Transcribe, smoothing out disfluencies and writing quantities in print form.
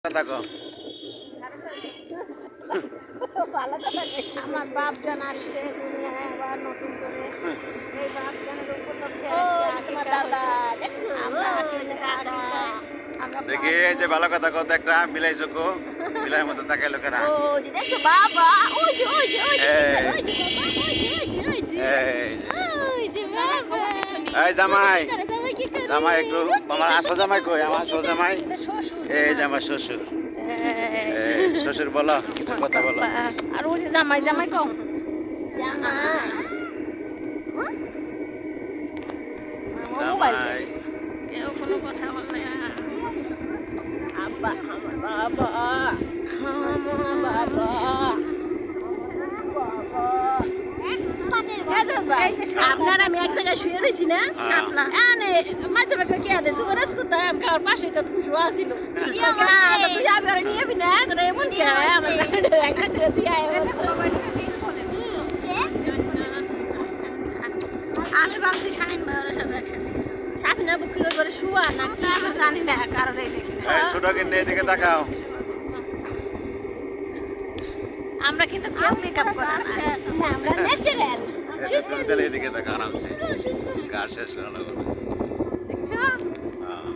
কথা কও। ভালো কথা নেই। আমার বাপজান আসছে দুনিয়ায় আবার নতুন করে এই বাপজানের উপলক্ষে আজকে আকিকা হইছে। আমরা দেখি এই যে ভালো কথা কত একটা মিলাই চোখো মিলাই মতো তাকাইলো কেনা ওই যে দেখছো বাবা ওই যে ওই যে ওই যে এই। ওই যে বাবা ওই যে ওই যে ওই যে এই যে। ওই যে বাবা এই জামাই জামাই কি করে জামাই একটু আমার আসল জামাই কই আমার আসল জামাই এটা শ্বশুর এই যে আমার শ্বশুর এই শ্বশুর বলো কিছু কথা বলো আর ওই যে জামাই জামাই কও জামাই জামাই কেউ কোনো কথা বলে না আব্বা আমার বাবা আমার বাবা আপনার আমি এক জায়গায় শুয়ে রয়েছি না মাঝে মাঝে কে আদে সুপারাস করতাম কার পাশে তো খুশু আসিল তুই যাবি আর নিয়ে যাবি না তোরা এমন কে আমার একটা দিয়ে আমি ভাবছি শাহিন ভাইয়ের সাথে একসাথে শাহিন আবু কি করে শুয়া না কি আমি জানি না কারণে দেখি না এই ছোট কিনে এদিকে তাকাও আমরা কিন্তু কেউ মেকআপ করা না আমরা ন্যাচারাল তুমি তাহলে এদিকে তাকাও আরামসে কার শেষ হলো দেখছো হ্যাঁ